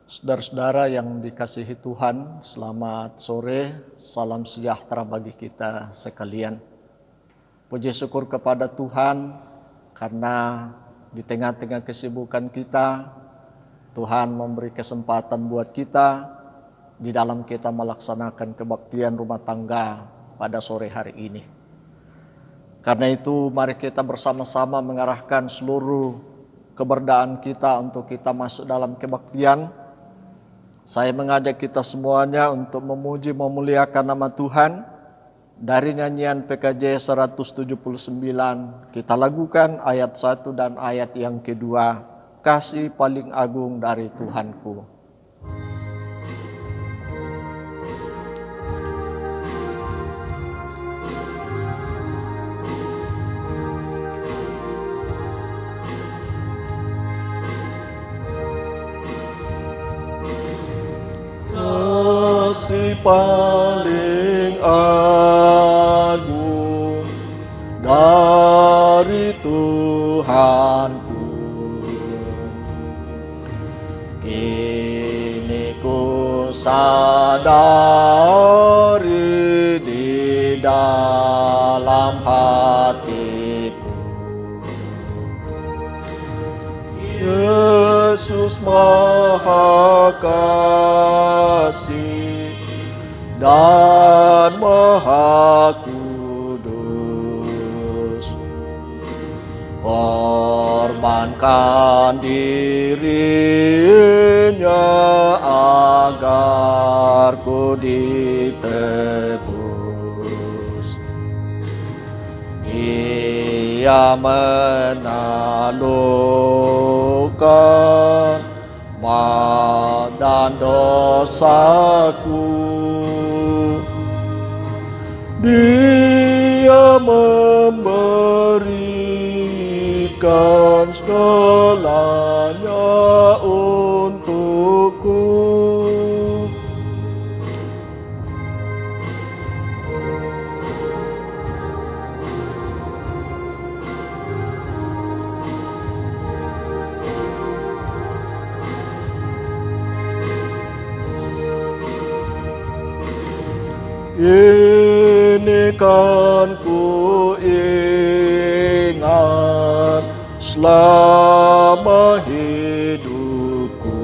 Saudara-saudara yang dikasihi Tuhan, selamat sore, salam sejahtera bagi kita sekalian. Puji syukur kepada Tuhan karena di tengah-tengah kesibukan kita, Tuhan memberi kesempatan buat kita di dalam kita melaksanakan kebaktian rumah tangga pada sore hari ini. Karena itu mari kita bersama-sama mengarahkan seluruh keberdaan kita untuk kita masuk dalam kebaktian. Saya mengajak kita semuanya untuk memuji memuliakan nama Tuhan. Dari nyanyian PKJ 179 kita lakukan ayat 1 dan ayat yang kedua, kasih paling agung dari Tuhanku. Kasih paling agung dari Tuhanku, kini ku sadari di dalam hatiku, Yesus Maha Kasih dan Maha Kudus, korbankan dirinya agar ku ditebus. Ia menaklukkan maut dan dosaku, Dia memberikan segalanya untukku. Ini kan ku ingat selama hidupku,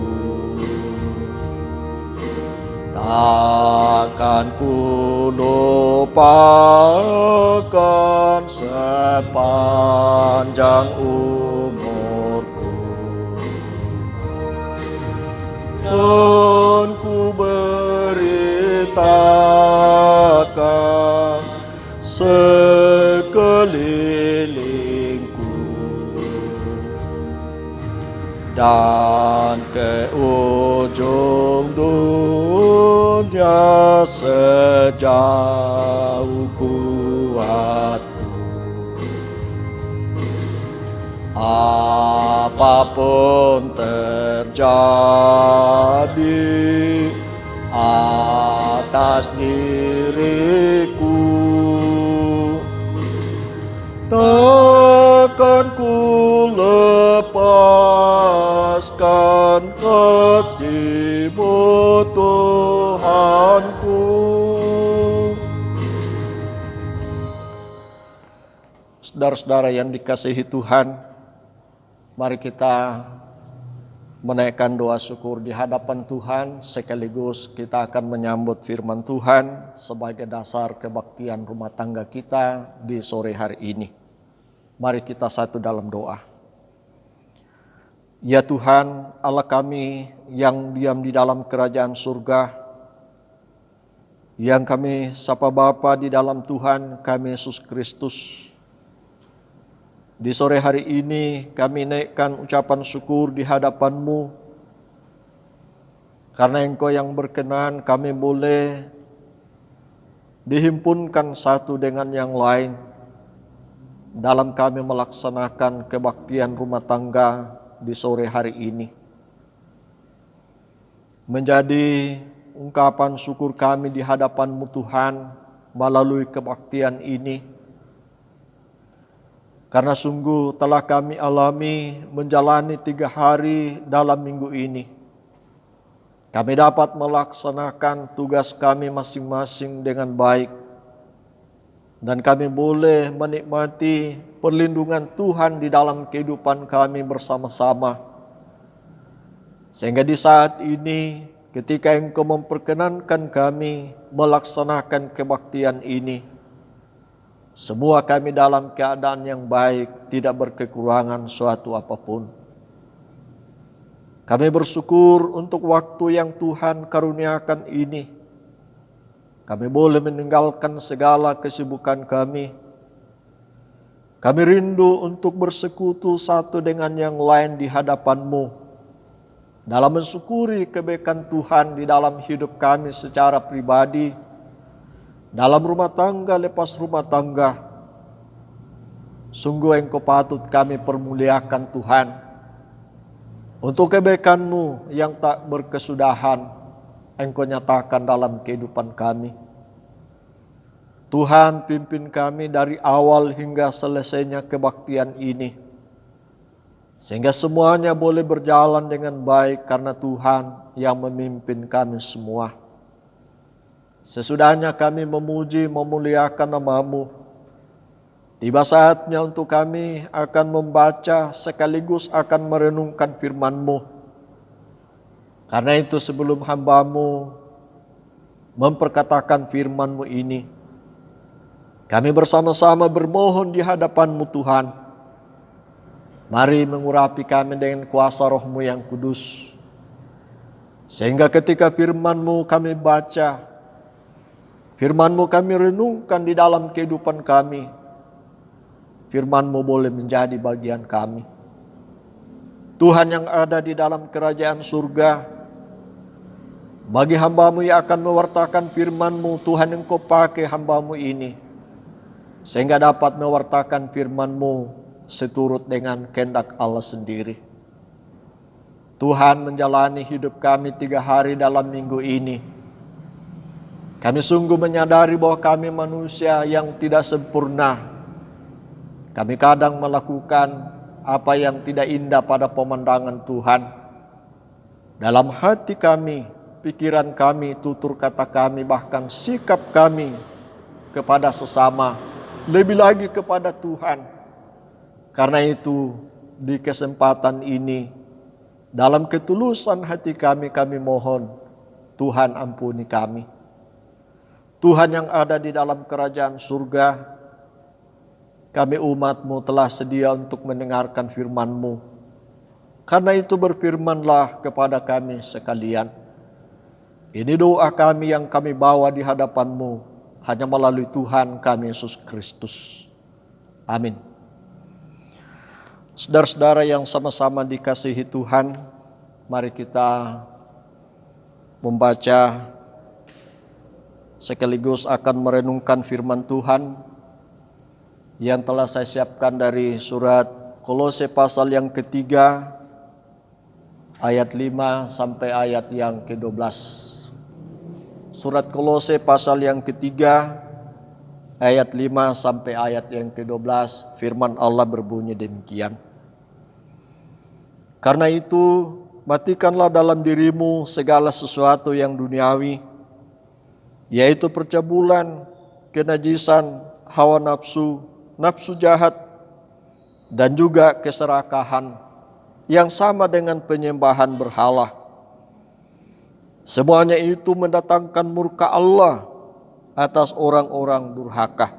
takkan ku lupakan sepanjang umurku. Dan ku beritakan sekelilingku, dan ke ujung dunia sejauh kuatku. Apapun terjadi atas diriku, takkan ku lepaskan kasih-Mu Tuhanku. Saudara-saudara yang dikasihi Tuhan, mari kita menaikkan doa syukur di hadapan Tuhan, sekaligus kita akan menyambut firman Tuhan sebagai dasar kebaktian rumah tangga kita di sore hari ini. Mari kita satu dalam doa. Ya Tuhan, Allah kami yang diam di dalam kerajaan surga, yang kami sapa Bapa di dalam Tuhan kami Yesus Kristus. Di sore hari ini kami naikkan ucapan syukur di hadapan-Mu, karena Engkau yang berkenan kami boleh dihimpunkan satu dengan yang lain dalam kami melaksanakan kebaktian rumah tangga di sore hari ini. Menjadi ungkapan syukur kami di hadapan-Mu Tuhan melalui kebaktian ini, karena sungguh telah kami alami menjalani 3 hari dalam minggu ini. kami dapat melaksanakan tugas kami masing-masing dengan baik, dan kami boleh menikmati perlindungan Tuhan di dalam kehidupan kami bersama-sama. Sehingga di saat ini, ketika Engkau memperkenankan kami melaksanakan kebaktian ini, semua kami dalam keadaan yang baik, tidak berkekurangan suatu apapun. Kami bersyukur untuk waktu yang Tuhan karuniakan ini. Kami boleh meninggalkan segala kesibukan kami. Kami rindu untuk bersekutu satu dengan yang lain di hadapan-Mu, dalam mensyukuri kebaikan Tuhan di dalam hidup kami secara pribadi, dalam rumah tangga lepas rumah tangga. Sungguh Engkau patut kami permuliakan Tuhan, untuk kebaikan-Mu yang tak berkesudahan Engkau nyatakan dalam kehidupan kami. Tuhan, pimpin kami dari awal hingga selesainya kebaktian ini, sehingga semuanya boleh berjalan dengan baik karena Tuhan yang memimpin kami semua. Sesudahnya kami memuji memuliakan nama-Mu, tiba saatnya untuk kami akan membaca sekaligus akan merenungkan firman-Mu. Karena itu sebelum hamba-Mu memperkatakan firman-Mu ini, kami bersama-sama bermohon di hadapan-Mu Tuhan. Mari mengurapi kami dengan kuasa Roh-Mu yang kudus, sehingga ketika firman-Mu kami baca, firman-Mu kami renungkan di dalam kehidupan kami, firman-Mu boleh menjadi bagian kami. Tuhan yang ada di dalam kerajaan surga, bagi hamba-Mu yang akan mewartakan firman-Mu, Tuhan Engkau pakai hamba-Mu ini, sehingga dapat mewartakan firman-Mu seturut dengan kehendak Allah sendiri. Tuhan menjalani hidup kami 3 hari dalam minggu ini. Kami sungguh menyadari bahwa kami manusia yang tidak sempurna. Kami kadang melakukan apa yang tidak indah pada pemandangan Tuhan. Dalam hati kami, pikiran kami, tutur kata kami, bahkan sikap kami kepada sesama, lebih lagi kepada Tuhan. Karena itu, di kesempatan ini, dalam ketulusan hati kami, kami mohon, Tuhan ampuni kami. Tuhan yang ada di dalam kerajaan surga, kami umat-Mu telah sedia untuk mendengarkan firman-Mu. Karena itu berfirmanlah kepada kami sekalian. Ini doa kami yang kami bawa di hadapan-Mu, hanya melalui Tuhan kami Yesus Kristus. Amin. Saudara-saudara yang sama-sama dikasihi Tuhan, mari kita membaca sekaligus akan merenungkan firman Tuhan yang telah saya siapkan dari surat Kolose pasal yang ketiga, ayat 5 sampai ayat yang ke-12. Surat Kolose pasal yang ketiga, ayat 5 sampai ayat yang ke-12, firman Allah berbunyi demikian. Karena itu, matikanlah dalam dirimu segala sesuatu yang duniawi, yaitu percabulan, kenajisan, hawa nafsu, nafsu jahat, dan juga keserakahan yang sama dengan penyembahan berhala. Semuanya itu mendatangkan murka Allah atas orang-orang durhaka.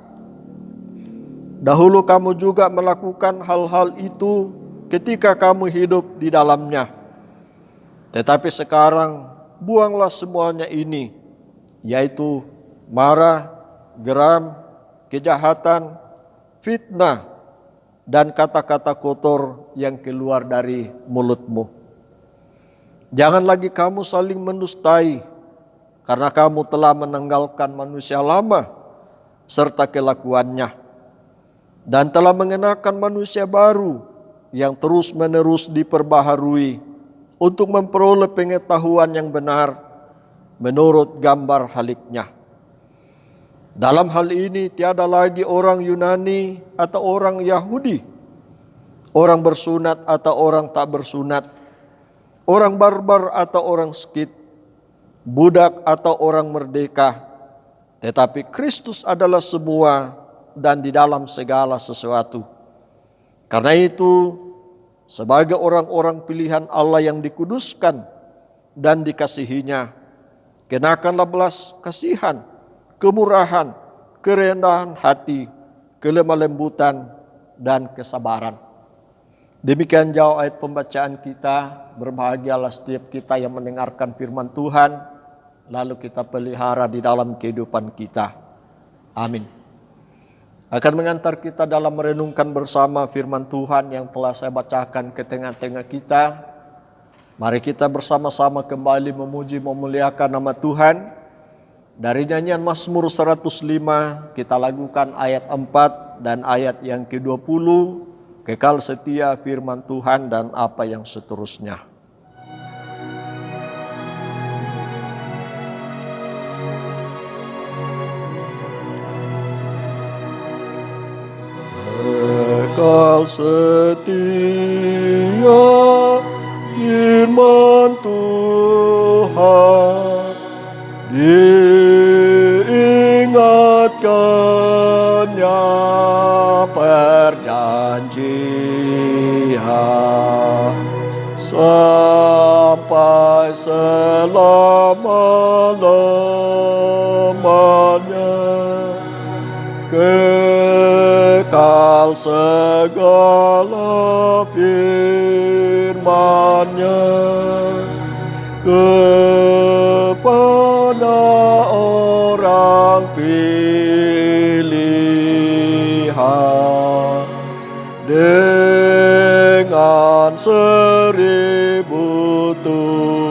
Dahulu kamu juga melakukan hal-hal itu ketika kamu hidup di dalamnya. Tetapi sekarang buanglah semuanya ini, yaitu marah, geram, kejahatan, fitnah, dan kata-kata kotor yang keluar dari mulutmu. Jangan lagi kamu saling mendustai, karena kamu telah menanggalkan manusia lama serta kelakuannya, dan telah mengenakan manusia baru yang terus-menerus diperbaharui untuk memperoleh pengetahuan yang benar menurut gambar haliknya. Dalam hal ini tiada lagi orang Yunani atau orang Yahudi, orang bersunat atau orang tak bersunat, orang barbar atau orang Skit, budak atau orang merdeka, tetapi Kristus adalah semua dan di dalam segala sesuatu. Karena itu, sebagai orang-orang pilihan Allah yang dikuduskan dan dikasihinya, kenakanlah belas kasihan, kemurahan, kerendahan hati, kelemah lembutan, dan kesabaran. Demikian jauh ayat pembacaan kita. Berbahagialah setiap kita yang mendengarkan firman Tuhan, lalu kita pelihara di dalam kehidupan kita. Amin. Akan mengantar kita dalam merenungkan bersama firman Tuhan yang telah saya bacakan ke tengah-tengah kita. Mari kita bersama-sama kembali memuji memuliakan nama Tuhan. Dari nyanyian Mazmur 105 kita lakukan ayat 4 dan ayat yang ke-20. Kekal setia firman Tuhan dan apa yang seterusnya. Kekal setia firman Tuhan, diingatkannya perjanjian sampai selama-lamanya. Kekal segala firman-Nya kepada orang pilihan dengan 1000 turunan.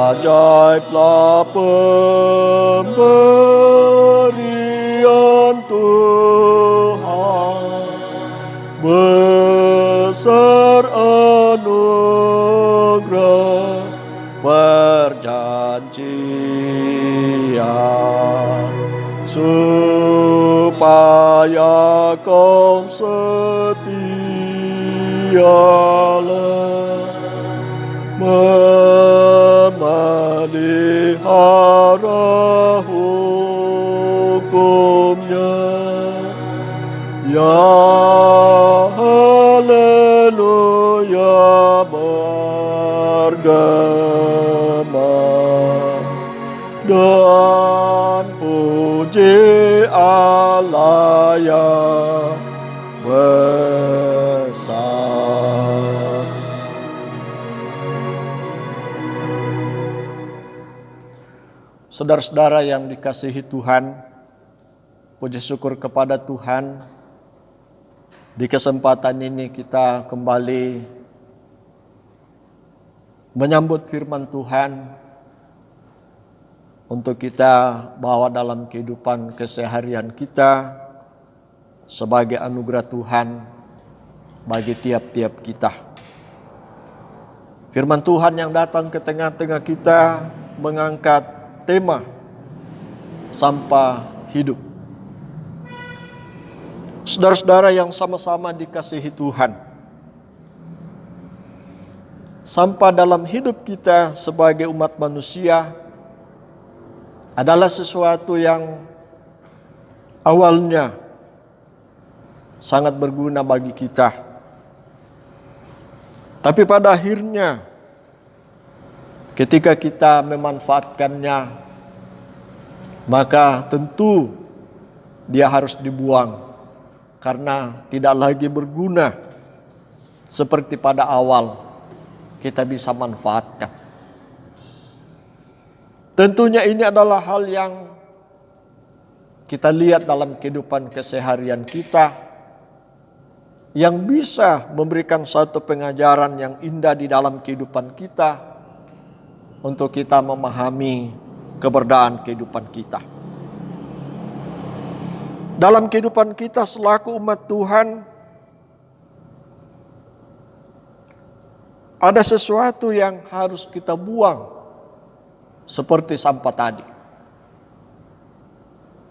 Ajaiblah pemberian Tuhan, besar anugerah perjanjian, supaya kaum setialah memelihara hukum-Nya. Ya haleluya bergema dan puji Allah yang besar. Saudara-saudara yang dikasihi Tuhan, puji syukur kepada Tuhan. Di kesempatan ini kita kembali menyambut firman Tuhan untuk kita bawa dalam kehidupan keseharian kita sebagai anugerah Tuhan bagi tiap-tiap kita. Firman Tuhan yang datang ke tengah-tengah kita mengangkat tema sampah hidup. Saudara-saudara yang sama-sama dikasihi Tuhan, sampah dalam hidup kita sebagai umat manusia adalah sesuatu yang awalnya sangat berguna bagi kita. Tapi pada akhirnya ketika kita memanfaatkannya, maka tentu dia harus dibuang karena tidak lagi berguna seperti pada awal kita bisa manfaatkan. Tentunya ini adalah hal yang kita lihat dalam kehidupan keseharian kita, yang bisa memberikan satu pengajaran yang indah di dalam kehidupan kita untuk kita memahami keberadaan kehidupan kita. Dalam kehidupan kita selaku umat Tuhan, ada sesuatu yang harus kita buang seperti sampah tadi.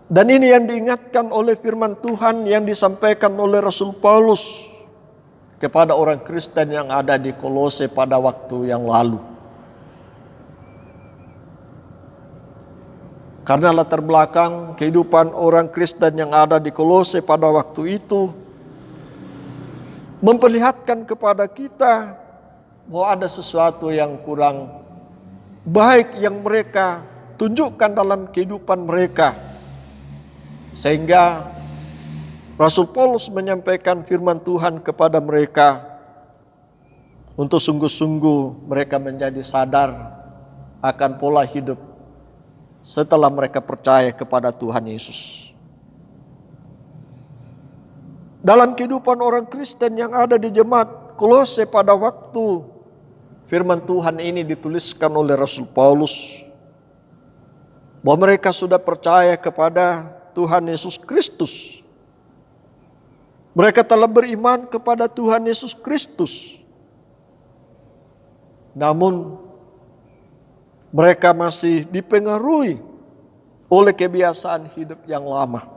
Dan ini yang diingatkan oleh firman Tuhan yang disampaikan oleh Rasul Paulus kepada orang Kristen yang ada di Kolose pada waktu yang lalu. Karena latar belakang kehidupan orang Kristen yang ada di Kolose pada waktu itu memperlihatkan kepada kita bahwa ada sesuatu yang kurang baik yang mereka tunjukkan dalam kehidupan mereka. Sehingga Rasul Paulus menyampaikan firman Tuhan kepada mereka untuk sungguh-sungguh mereka menjadi sadar akan pola hidup setelah mereka percaya kepada Tuhan Yesus. Dalam kehidupan orang Kristen yang ada di jemaat Kolose pada waktu firman Tuhan ini dituliskan oleh Rasul Paulus, bahwa mereka sudah percaya kepada Tuhan Yesus Kristus. Mereka telah beriman kepada Tuhan Yesus Kristus. Namun mereka masih dipengaruhi oleh kebiasaan hidup yang lama.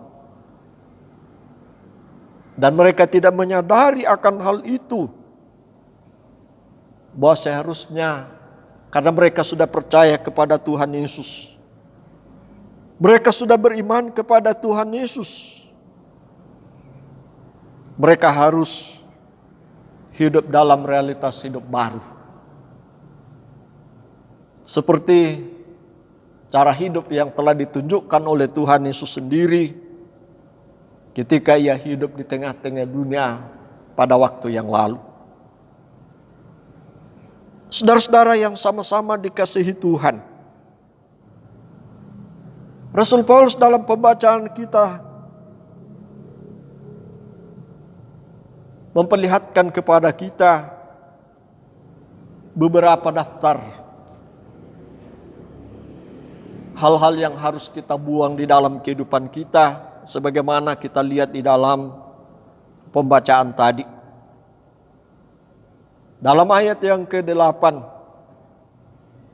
Dan mereka tidak menyadari akan hal itu. Bahwa seharusnya karena mereka sudah percaya kepada Tuhan Yesus, mereka sudah beriman kepada Tuhan Yesus, mereka harus hidup dalam realitas hidup baru. Seperti cara hidup yang telah ditunjukkan oleh Tuhan Yesus sendiri ketika ia hidup di tengah-tengah dunia pada waktu yang lalu. Saudara-saudara yang sama-sama dikasihi Tuhan, Rasul Paulus dalam pembacaan kita memperlihatkan kepada kita beberapa daftar hal-hal yang harus kita buang di dalam kehidupan kita, sebagaimana kita lihat di dalam pembacaan tadi. Dalam ayat yang ke-8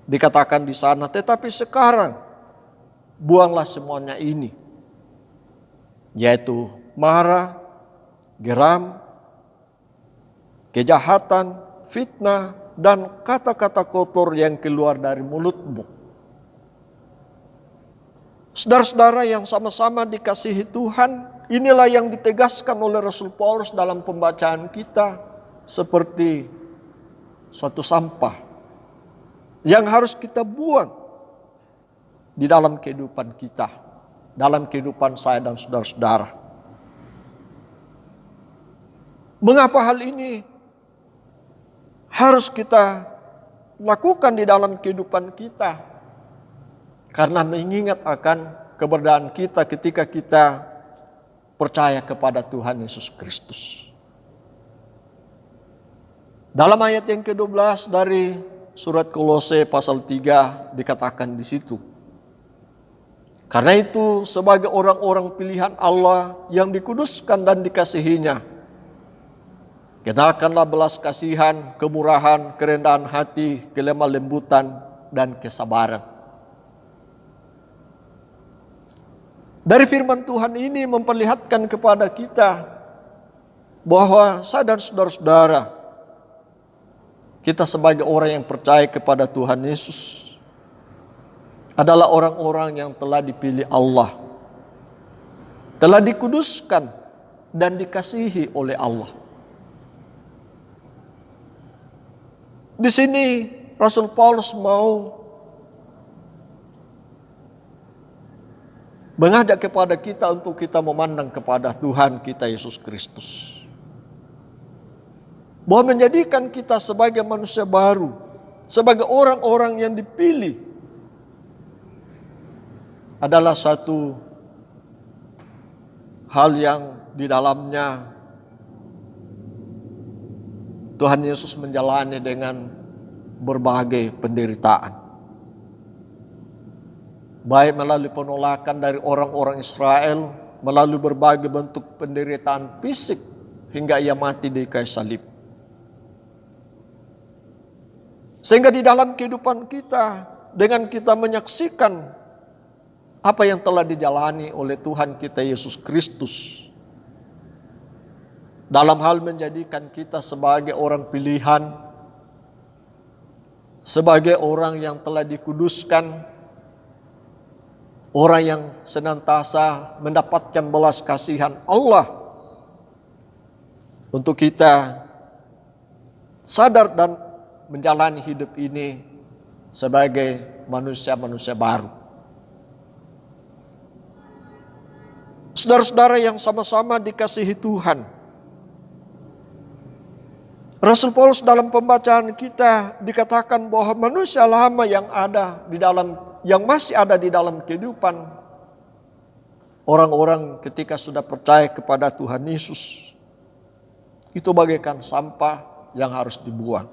dikatakan di sana, tetapi sekarang buanglah semuanya ini, yaitu marah, geram, kejahatan, fitnah, dan kata-kata kotor yang keluar dari mulutmu. Saudara-saudara yang sama-sama dikasihi Tuhan, inilah yang ditegaskan oleh Rasul Paulus dalam pembacaan kita seperti suatu sampah yang harus kita buang di dalam kehidupan kita, dalam kehidupan saya dan saudara-saudara. Mengapa hal ini harus kita lakukan di dalam kehidupan kita? Karena mengingat akan keberadaan kita ketika kita percaya kepada Tuhan Yesus Kristus. Dalam ayat yang ke-12 dari surat Kolose pasal 3 dikatakan di situ, karena itu sebagai orang-orang pilihan Allah yang dikuduskan dan dikasihinya, kenakanlah belas kasihan, kemurahan, kerendahan hati, kelemah lembutan, dan kesabaran. Dari firman Tuhan ini memperlihatkan kepada kita bahwa saya dan saudara-saudara, kita sebagai orang yang percaya kepada Tuhan Yesus adalah orang-orang yang telah dipilih Allah, telah dikuduskan dan dikasihi oleh Allah. Di sini Rasul Paulus mau mengajak kepada kita untuk kita memandang kepada Tuhan kita Yesus Kristus, bahwa menjadikan kita sebagai manusia baru, sebagai orang-orang yang dipilih, adalah suatu hal yang di dalamnya Tuhan Yesus menjalani dengan berbagai penderitaan. Baik melalui penolakan dari orang-orang Israel, melalui berbagai bentuk penderitaan fisik, hingga ia mati di kayu salib. Sehingga di dalam kehidupan kita, dengan kita menyaksikan apa yang telah dijalani oleh Tuhan kita Yesus Kristus dalam hal menjadikan kita sebagai orang pilihan, sebagai orang yang telah dikuduskan, orang yang senantiasa mendapatkan belas kasihan Allah, untuk kita sadar dan menjalani hidup ini sebagai manusia-manusia baru. Saudara-saudara yang sama-sama dikasihi Tuhan, Rasul Paulus dalam pembacaan kita dikatakan bahwa manusia lama yang masih ada di dalam kehidupan orang-orang ketika sudah percaya kepada Tuhan Yesus itu bagaikan sampah yang harus dibuang.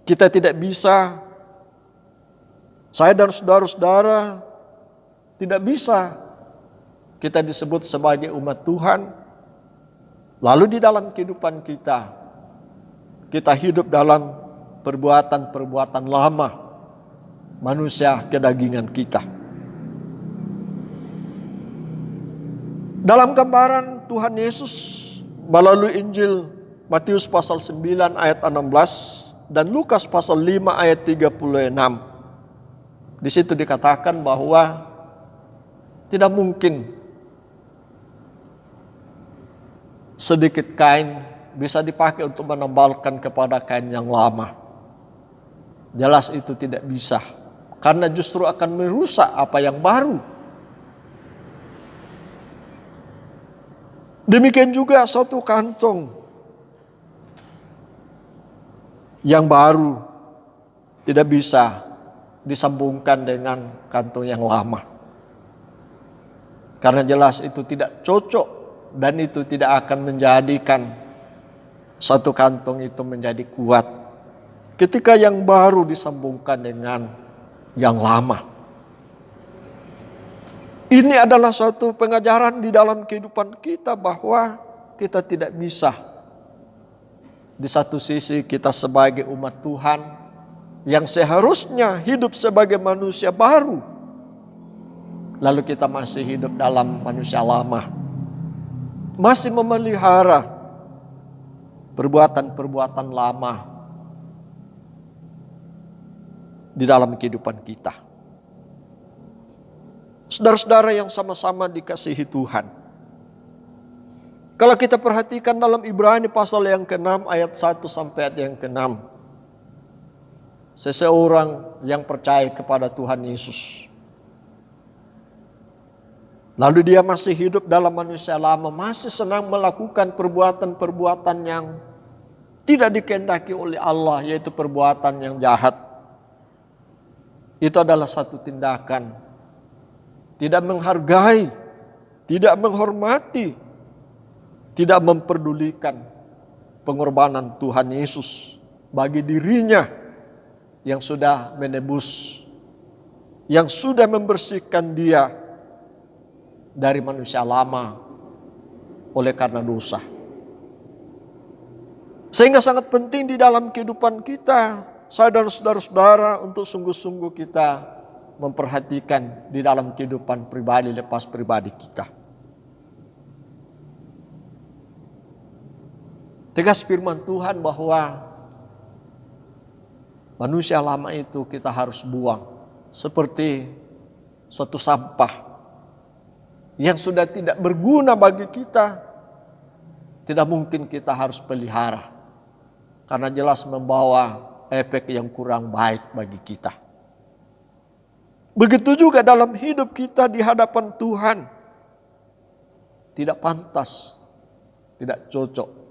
Kita tidak bisa, saya dan saudara-saudara tidak bisa kita disebut sebagai umat Tuhan, lalu di dalam kehidupan kita hidup dalam perbuatan-perbuatan lama manusia kedagingan kita. Dalam gambaran Tuhan Yesus melalui Injil Matius pasal 9 ayat 16 dan Lukas pasal 5 ayat 36. Di situ dikatakan bahwa tidak mungkin sedikit kain bisa dipakai untuk menembalkan kepada kain yang lama. Jelas itu tidak bisa, karena justru akan merusak apa yang baru. Demikian juga suatu kantong yang baru tidak bisa disambungkan dengan kantong yang lama, karena jelas itu tidak cocok. Dan itu tidak akan menjadikan satu kantong itu menjadi kuat ketika yang baru disambungkan dengan yang lama. Ini adalah suatu pengajaran di dalam kehidupan kita bahwa kita tidak bisa di satu sisi kita sebagai umat Tuhan yang seharusnya hidup sebagai manusia baru, lalu kita masih hidup dalam manusia lama, masih memelihara perbuatan-perbuatan lama di dalam kehidupan kita. Saudara-saudara yang sama-sama dikasihi Tuhan, kalau kita perhatikan dalam Ibrani pasal yang ke-6 ayat 1 sampai ayat yang ke-6, seseorang yang percaya kepada Tuhan Yesus, lalu dia masih hidup dalam manusia lama, masih senang melakukan perbuatan-perbuatan yang tidak dikehendaki oleh Allah, yaitu perbuatan yang jahat. Itu adalah satu tindakan tidak menghargai, tidak menghormati, tidak memperdulikan pengorbanan Tuhan Yesus bagi dirinya yang sudah menebus, yang sudah membersihkan dia dari manusia lama oleh karena dosa. Sehingga sangat penting di dalam kehidupan kita, saya dan saudara-saudara, untuk sungguh-sungguh kita memperhatikan di dalam kehidupan pribadi lepas pribadi kita. Tegas firman Tuhan bahwa manusia lama itu kita harus buang seperti suatu sampah yang sudah tidak berguna bagi kita. Tidak mungkin kita harus pelihara, karena jelas membawa efek yang kurang baik bagi kita. Begitu juga dalam hidup kita di hadapan Tuhan. Tidak pantas, tidak cocok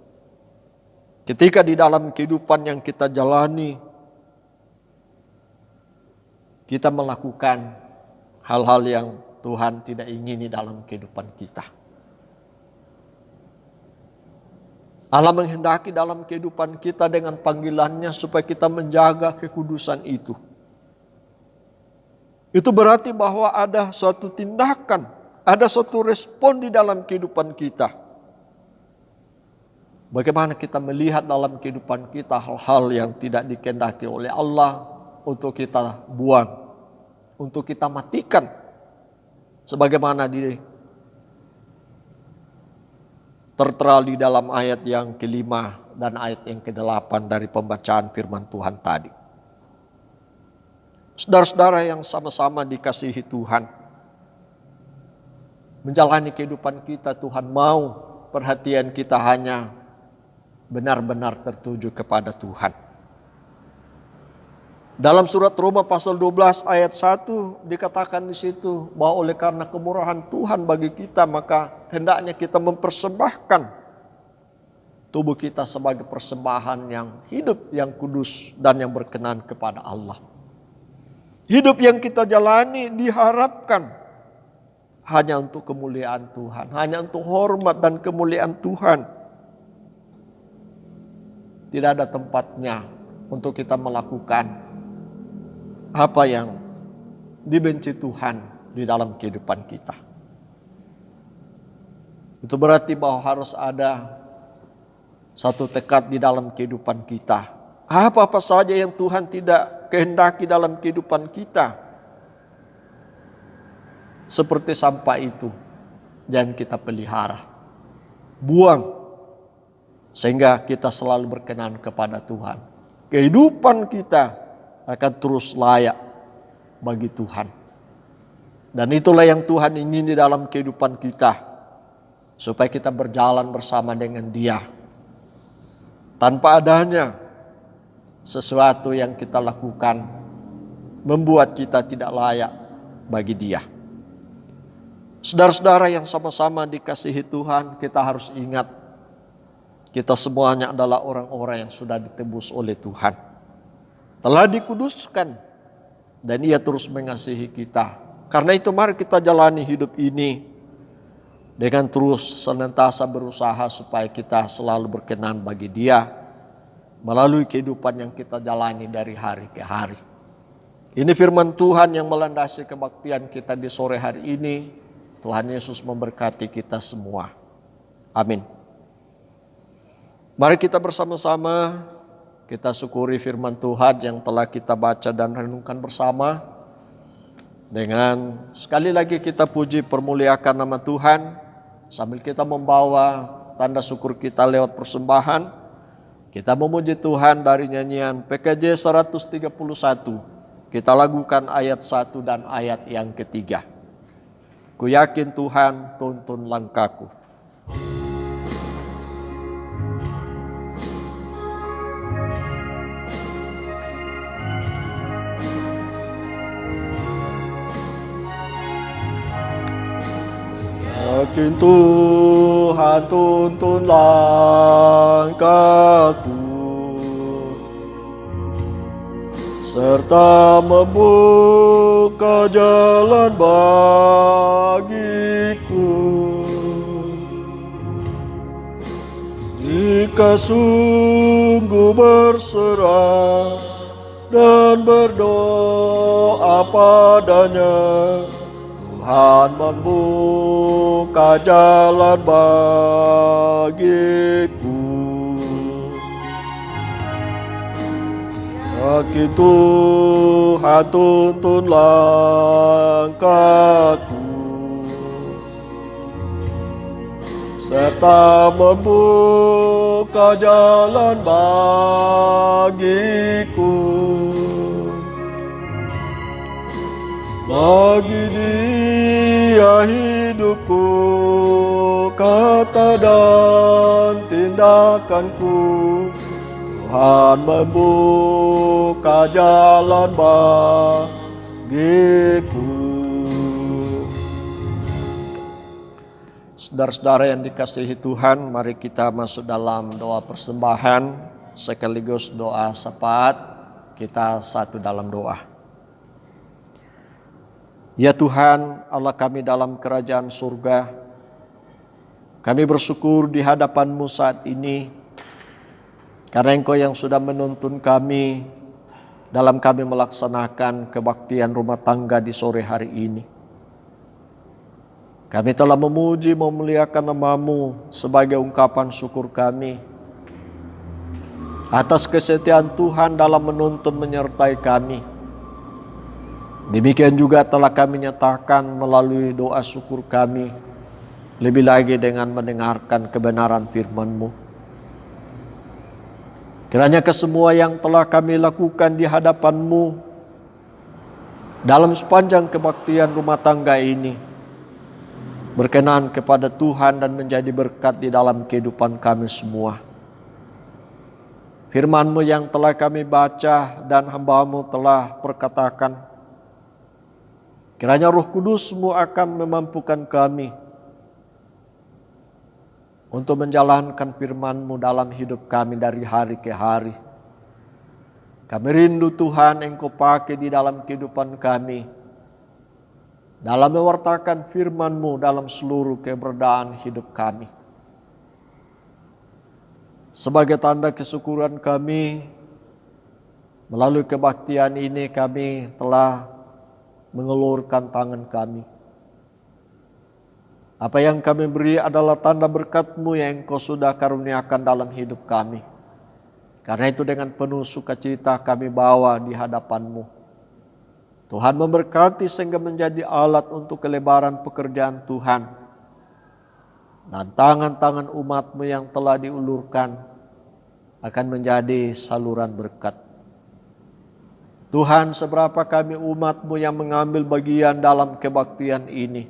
ketika di dalam kehidupan yang kita jalani kita melakukan hal-hal yang Tuhan tidak ingini dalam kehidupan kita. Allah menghendaki dalam kehidupan kita dengan panggilannya supaya kita menjaga kekudusan itu. Itu berarti bahwa ada suatu tindakan, ada suatu respon di dalam kehidupan kita. Bagaimana kita melihat dalam kehidupan kita hal-hal yang tidak dikehendaki oleh Allah untuk kita buang, untuk kita matikan. Sebagaimana tertera di dalam ayat yang kelima dan ayat yang ke-8 dari pembacaan firman Tuhan tadi. Saudara-saudara yang sama-sama dikasihi Tuhan, menjalani kehidupan kita, Tuhan mau perhatian kita hanya benar-benar tertuju kepada Tuhan. Dalam surat Roma pasal 12 ayat 1 dikatakan di situ bahwa oleh karena kemurahan Tuhan bagi kita, maka hendaknya kita mempersembahkan tubuh kita sebagai persembahan yang hidup, yang kudus dan yang berkenan kepada Allah. Hidup yang kita jalani diharapkan hanya untuk kemuliaan Tuhan, hanya untuk hormat dan kemuliaan Tuhan. Tidak ada tempatnya untuk kita melakukan apa yang dibenci Tuhan di dalam kehidupan kita. Itu berarti bahwa harus ada satu tekad di dalam kehidupan kita. Apa-apa saja yang Tuhan tidak kehendaki dalam kehidupan kita, seperti sampah itu, jangan kita pelihara, buang, sehingga kita selalu berkenan kepada Tuhan. Kehidupan kita akan terus layak bagi Tuhan. Dan itulah yang Tuhan ingin di dalam kehidupan kita, supaya kita berjalan bersama dengan Dia. Tanpa adanya sesuatu yang kita lakukan membuat kita tidak layak bagi Dia. Saudara-saudara yang sama-sama dikasihi Tuhan, kita harus ingat, kita semuanya adalah orang-orang yang sudah ditebus oleh Tuhan, telah dikuduskan, dan Ia terus mengasihi kita. Karena itu mari kita jalani hidup ini dengan terus senantiasa berusaha supaya kita selalu berkenan bagi Dia melalui kehidupan yang kita jalani dari hari ke hari. Ini firman Tuhan yang melandasi kebaktian kita di sore hari ini. Tuhan Yesus memberkati kita semua. Amin. Mari kita bersama-sama kita syukuri firman Tuhan yang telah kita baca dan renungkan bersama. Dengan sekali lagi kita puji permuliakan nama Tuhan sambil kita membawa tanda syukur kita lewat persembahan. Kita memuji Tuhan dari nyanyian PKJ 131. Kita lakukan ayat 1 dan ayat yang ketiga. Ku yakin Tuhan tuntun langkahku. Yakin Tuhan tuntun langkahku, serta membuka jalan bagiku. Jika sungguh berserah dan berdoa padanya, Tuhan membuka jalan bagiku. Yakin Tuhan tuntun langkahku, serta membuka jalan bagiku. Bagi Dia hidupku, kata dan tindakanku, Tuhan membuka jalan bagiku. Saudara-saudara yang dikasihi Tuhan, mari kita masuk dalam doa persembahan sekaligus doa syafaat. Kita satu dalam doa. Ya Tuhan, Allah kami dalam kerajaan surga, kami bersyukur di hadapan-Mu saat ini, karena Engkau yang sudah menuntun kami dalam kami melaksanakan kebaktian rumah tangga di sore hari ini. Kami telah memuji, memuliakan nama-Mu sebagai ungkapan syukur kami atas kesetiaan Tuhan dalam menuntun menyertai kami. Demikian juga telah kami nyatakan melalui doa syukur kami, lebih lagi dengan mendengarkan kebenaran firman-Mu. Kiranya kesemua yang telah kami lakukan di hadapan-Mu dalam sepanjang kebaktian rumah tangga ini berkenan kepada Tuhan dan menjadi berkat di dalam kehidupan kami semua. Firman-Mu yang telah kami baca dan hamba-Mu telah perkatakan, kiranya Roh Kudus-Mu akan memampukan kami untuk menjalankan firman-Mu dalam hidup kami dari hari ke hari. Kami rindu Tuhan Engkau pakai di dalam kehidupan kami, dalam mewartakan firman-Mu dalam seluruh keberadaan hidup kami. Sebagai tanda kesyukuran kami, melalui kebaktian ini kami telah mengelurkan tangan kami. Apa yang kami beri adalah tanda berkat-Mu yang Engkau sudah karuniakan dalam hidup kami. Karena itu dengan penuh sukacita kami bawa di hadapan-Mu. Tuhan memberkati sehingga menjadi alat untuk kelebaran pekerjaan Tuhan. Dan tangan-tangan umat-Mu yang telah diulurkan akan menjadi saluran berkat. Tuhan, seberapa kami umat-Mu yang mengambil bagian dalam kebaktian ini,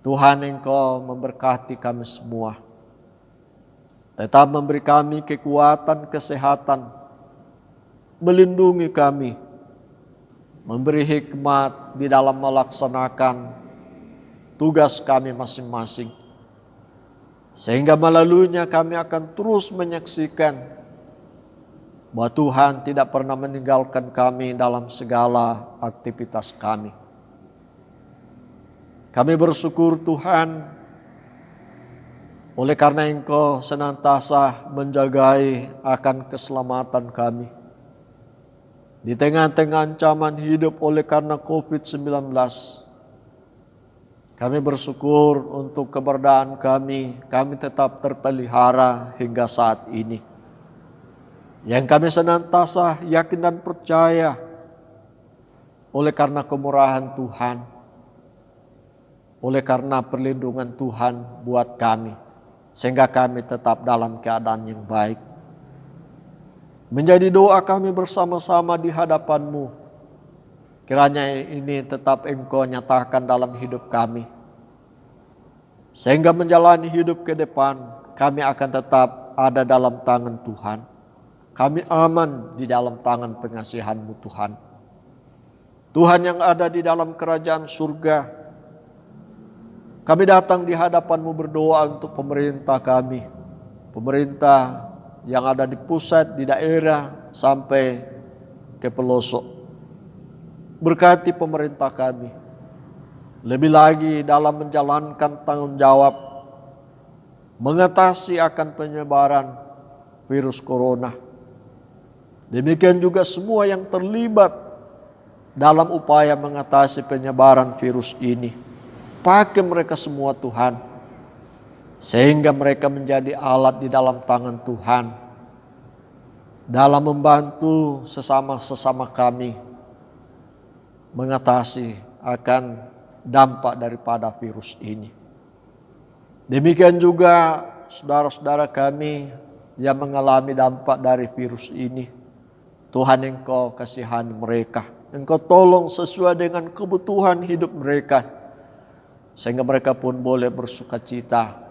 Tuhan Engkau memberkati kami semua. Tetap memberi kami kekuatan, kesehatan, melindungi kami, memberi hikmat di dalam melaksanakan tugas kami masing-masing. Sehingga melaluinya kami akan terus menyaksikan bahwa Tuhan tidak pernah meninggalkan kami dalam segala aktivitas kami. Kami bersyukur Tuhan, oleh karena Engkau senantiasa menjagai akan keselamatan kami. Di tengah-tengah ancaman hidup oleh karena COVID-19, kami bersyukur untuk keberadaan kami tetap terpelihara hingga saat ini. Yang kami senantiasa yakin dan percaya, oleh karena kemurahan Tuhan, oleh karena perlindungan Tuhan buat kami, sehingga kami tetap dalam keadaan yang baik. Menjadi doa kami bersama-sama di hadapan-Mu, kiranya ini tetap Engkau nyatakan dalam hidup kami, sehingga menjalani hidup ke depan kami akan tetap ada dalam tangan Tuhan. Kami aman di dalam tangan pengasihan-Mu Tuhan. Tuhan yang ada di dalam kerajaan surga, kami datang di hadapan-Mu berdoa untuk pemerintah kami. Pemerintah yang ada di pusat, di daerah, sampai ke pelosok. Berkati pemerintah kami. Lebih lagi dalam menjalankan tanggung jawab mengatasi akan penyebaran virus corona. Demikian juga semua yang terlibat dalam upaya mengatasi penyebaran virus ini. Pakai mereka semua Tuhan, sehingga mereka menjadi alat di dalam tangan Tuhan, dalam membantu sesama-sesama kami mengatasi akan dampak daripada virus ini. Demikian juga saudara-saudara kami yang mengalami dampak dari virus ini. Tuhan Engkau kasihani mereka, Engkau tolong sesuai dengan kebutuhan hidup mereka, sehingga mereka pun boleh bersukacita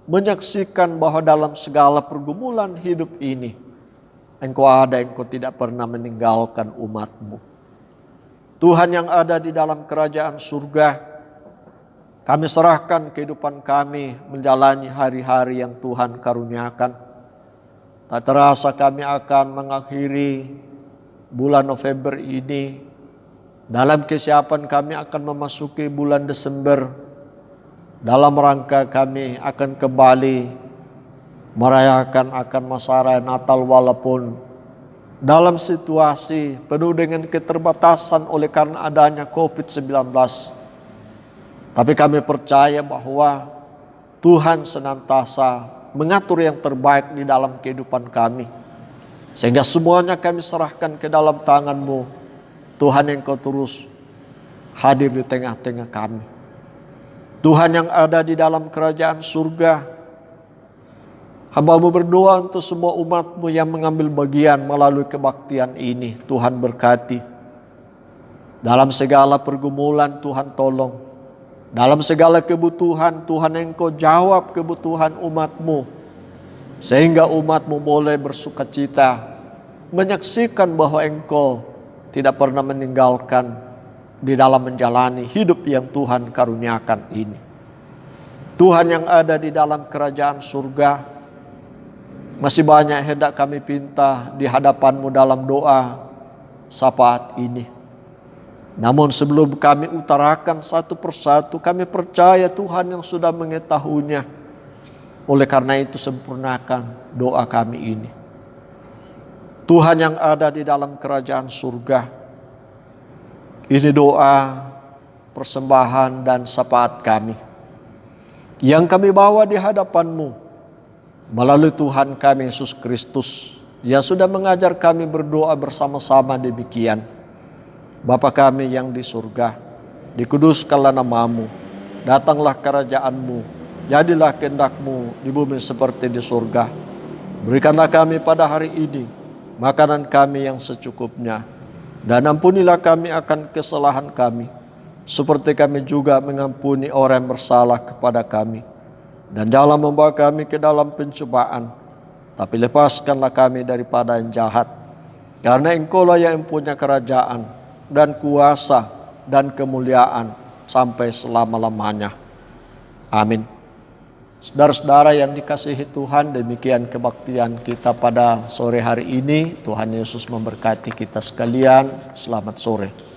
menyaksikan bahwa dalam segala pergumulan hidup ini Engkau ada, Engkau tidak pernah meninggalkan umat-Mu. Tuhan yang ada di dalam kerajaan surga, kami serahkan kehidupan kami menjalani hari-hari yang Tuhan karuniakan. Tak terasa kami akan mengakhiri bulan November ini. Dalam kesiapan kami akan memasuki bulan Desember. Dalam rangka kami akan kembali merayakan akan masa raya Natal, walaupun dalam situasi penuh dengan keterbatasan oleh karena adanya COVID-19. Tapi kami percaya bahwa Tuhan senantiasa mengatur yang terbaik di dalam kehidupan kami. Sehingga semuanya kami serahkan ke dalam tangan-Mu. Tuhan Engkau terus hadir di tengah-tengah kami. Tuhan yang ada di dalam kerajaan surga, hamba-Mu berdoa untuk semua umat-Mu yang mengambil bagian melalui kebaktian ini. Tuhan berkati. Dalam segala pergumulan Tuhan tolong. Dalam segala kebutuhan Tuhan Engkau jawab kebutuhan umat-Mu. Sehingga umat-Mu boleh bersukacita. Menyaksikan bahwa Engkau tidak pernah meninggalkan di dalam menjalani hidup yang Tuhan karuniakan ini. Tuhan yang ada di dalam kerajaan surga, masih banyak hendak kami pinta di hadapan-Mu dalam doa saat ini. Namun sebelum kami utarakan satu persatu, kami percaya Tuhan yang sudah mengetahuinya. Oleh karena itu sempurnakan doa kami ini. Tuhan yang ada di dalam kerajaan surga, ini doa, persembahan dan syafaat kami yang kami bawa di hadapan-Mu melalui Tuhan kami Yesus Kristus yang sudah mengajar kami berdoa bersama-sama demikian. Bapa kami yang di surga, dikuduskanlah nama-Mu, datanglah kerajaan-Mu, jadilah kehendak-Mu di bumi seperti di surga. Berikanlah kami pada hari ini makanan kami yang secukupnya, dan ampunilah kami akan kesalahan kami, seperti kami juga mengampuni orang yang bersalah kepada kami. Dan janganlah membawa kami ke dalam pencobaan, tapi lepaskanlah kami daripada yang jahat. Karena Engkau-lah yang punya kerajaan dan kuasa dan kemuliaan sampai selama-lamanya. Amin. Saudara-saudara yang dikasihi Tuhan, demikian kebaktian kita pada sore hari ini. Tuhan Yesus memberkati kita sekalian. Selamat sore.